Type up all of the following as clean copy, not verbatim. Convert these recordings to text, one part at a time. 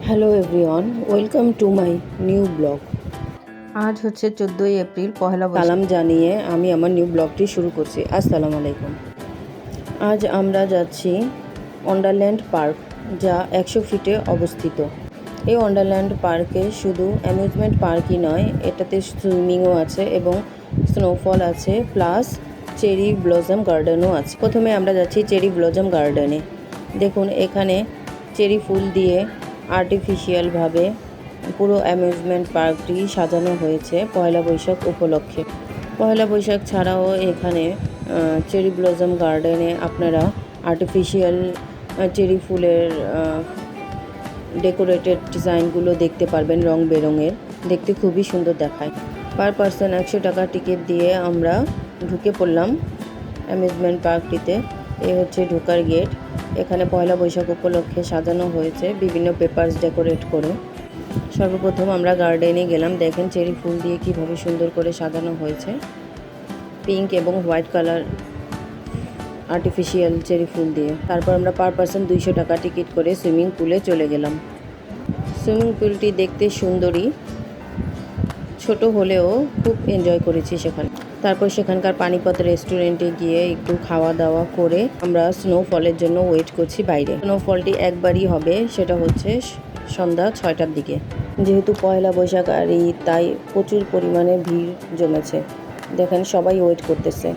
Hello everyone, welcome to my new blog. আজ হচ্ছে 14ই April, Pohela Boishakh. সালাম জানিয়ে আমি আমার নিউ ব্লগটি শুরু করছি। আসসালামু আলাইকুম। আজ আমরা যাচ্ছি ওয়ান্ডারল্যান্ড পার্ক, যা 100 ফিটে অবস্থিত। এই ওয়ান্ডারল্যান্ড পার্কে শুধু অ্যামিউজমেন্ট পার্কই নয়, এটাতে সুইমিংও আছে এবং স্নোফল আছে, প্লাস চেরি ব্লসম গার্ডেনও আছে। প্রথমে আমরা যাচ্ছি চেরি ব্লসম গার্ডেনে। দেখুন, এখানে চেরি ফুল দিয়ে আর্টিফিশিয়ালভাবে পুরো অ্যামিউজমেন্ট পার্কটি সাজানো হয়েছে পয়লা বৈশাখ উপলক্ষে। পয়লা বৈশাখ ছাড়াও এখানে চেরি ব্লসম গার্ডেনে আপনারা আর্টিফিশিয়াল চেরি ফুলের ডেকোরেটেড ডিজাইনগুলো দেখতে পারবেন, রং বেরঙের, দেখতে খুবই সুন্দর দেখায়। পার পারসন 100 টাকা টিকিট দিয়ে আমরা ঢুকে পড়লাম অ্যামিউজমেন্ট পার্কটিতে। এই হচ্ছে ঢোকার গেট। এখানে পয়লা বৈশাখ উপলক্ষে সাজানো হয়েছে বিভিন্ন পেপারস ডেকোরেট করে। সর্বপ্রথম আমরা গার্ডেনে গেলাম। দেখেন চেরি ফুল দিয়ে কীভাবে সুন্দর করে সাজানো হয়েছে, পিঙ্ক এবং হোয়াইট কালার আর্টিফিশিয়াল চেরি ফুল দিয়ে। তারপর আমরা পার পারসন 200 টাকা টিকিট করে সুইমিং পুলে চলে গেলাম। সুইমিং পুলটি দেখতে সুন্দরী, ছোট হলেও খুব এনজয় করেছি সেখানে। তারপর সেখানকার পানিপথ রেস্টুরেন্টে গিয়ে একটু খাওয়া দাওয়া করে আমরা স্নোফলের জন্য ওয়েট করছি বাইরে। স্নোফলটি একবারই হবে, সেটা হচ্ছে সন্ধ্যা 6টার দিকে। যেহেতু পয়লা বৈশাখ আর ঈদ, তাই প্রচুর পরিমাণে ভিড় জমেছে। দেখেন, সবাই ওয়েট করতেছে।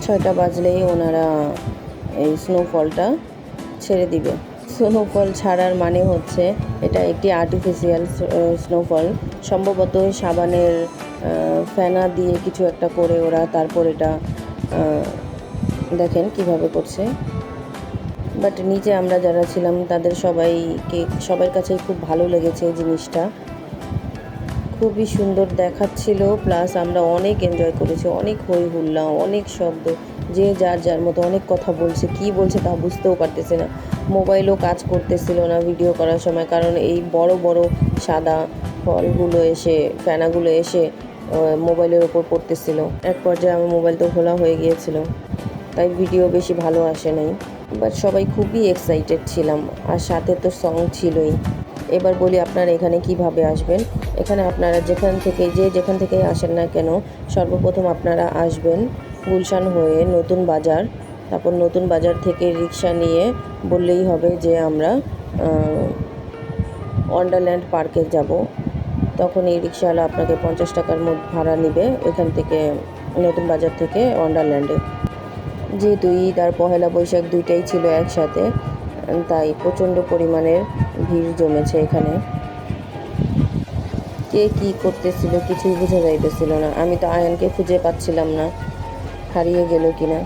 6টা বাজলেই ওনারা এই স্নোফলটা ছেড়ে দিবে। স্নোফল ছাড়ার মানে হচ্ছে এটা একটি আর্টিফিশিয়াল স্নোফল, সম্ভবত সাবানের ফেনা দিয়ে কিছু একটা করে ওরা তারপর এটা দেখেন কিভাবে করছে। বাট নিচে আমরা যারা ছিলাম তাদের সবার কাছেই খুব ভালো লেগেছে এই জিনিসটা, খুবই সুন্দর দেখাচ্ছিল। প্লাস আমরা অনেক এনজয় করেছি, অনেক হই হুল্লা, অনেক শব্দ, যে যার মতো অনেক কথা বলছে, কি বলছে তা বুঝতেও পারতেছে না। মোবাইলও কাজ করতেছিল না ভিডিও করার সময়, কারণ এই বড় বড় সাদা ফলগুলো এসে, ফেনাগুলো এসে মোবাইলের ওপর পড়তেছিল। এক পর্যায়ে আমার মোবাইল তো খোলা হয়ে গিয়েছিল, তাই ভিডিও বেশি ভালো আসে নাই। বাট সবাই খুবই এক্সাইটেড ছিলাম, আর সাথে তো সং ছিলই। এবার বলি আপনারা এখানে কিভাবে আসবেন। এখানে আপনারা যেখান থেকে আসেন না কেন, সর্বপ্রথম আপনারা আসবেন গুলশান হয়ে নতুন বাজার। তারপর নতুন বাজার থেকে রিক্সা নিয়ে বললেই হবে যে আমরা ওয়ান্ডারল্যান্ড পার্কে যাব। তখন এই রিক্সাওয়ালা আপনাকে 50 টাকার মধ্যে ভাড়া নেবে ওইখান থেকে, নতুন বাজার থেকে ওয়ান্ডারল্যান্ডে। যেহেতু ঈদ আর পহেলা বৈশাখ দুইটাই ছিল একসাথে, তাই প্রচণ্ড পরিমাণের ভিড় জমেছে এখানে। কে কী করতেছিল কিছুই বোঝা যাইতেছিল না। আমি তো আয়ানকে খুঁজে পাচ্ছিলাম না, হারিয়ে গেল কিনা।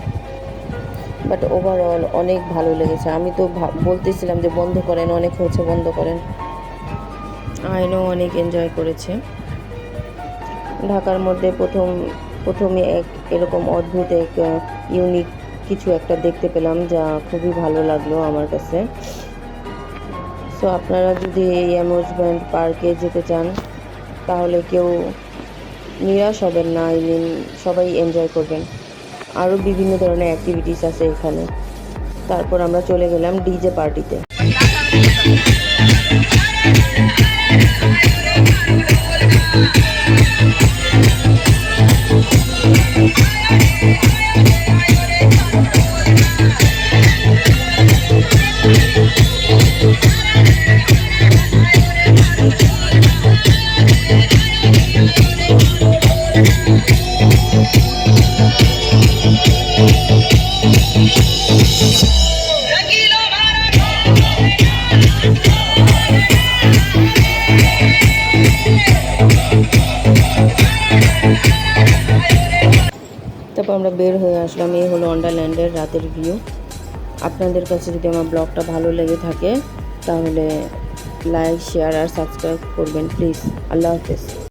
বাট ওভারঅল অনেক ভালো লেগেছে। আমি তো বলতেছিলাম যে বন্ধ করেন, অনেক হয়েছে, বন্ধ করেন। আয়ানও অনেক এনজয় করেছে। ঢাকার মধ্যে প্রথমে এরকম অদ্ভুত ইউনিক কিছু একটা দেখতে পেলাম, যা খুবই ভালো লাগলো আমার কাছে। সো আপনারা যদি এই অ্যামিউজমেন্ট পার্কে যেতে চান তাহলে কেউ নিরাশ হবেন না, সবাই এনজয় করবেন। আরও বিভিন্ন ধরনের অ্যাক্টিভিটিস আছে এখানে। তারপর আমরা চলে গেলাম ডিজে পার্টিতে। তারপর আমরা বের হয়ে আসলাম। এই হলো ওয়ান্ডারল্যান্ডের রাতের ভিউ। আপনাদের কাছে যদি আমার ব্লগটা ভালো লেগে থাকে তাহলে লাইক, শেয়ার আর সাবস্ক্রাইব করবেন প্লিজ। আল্লাহ হাফেজ।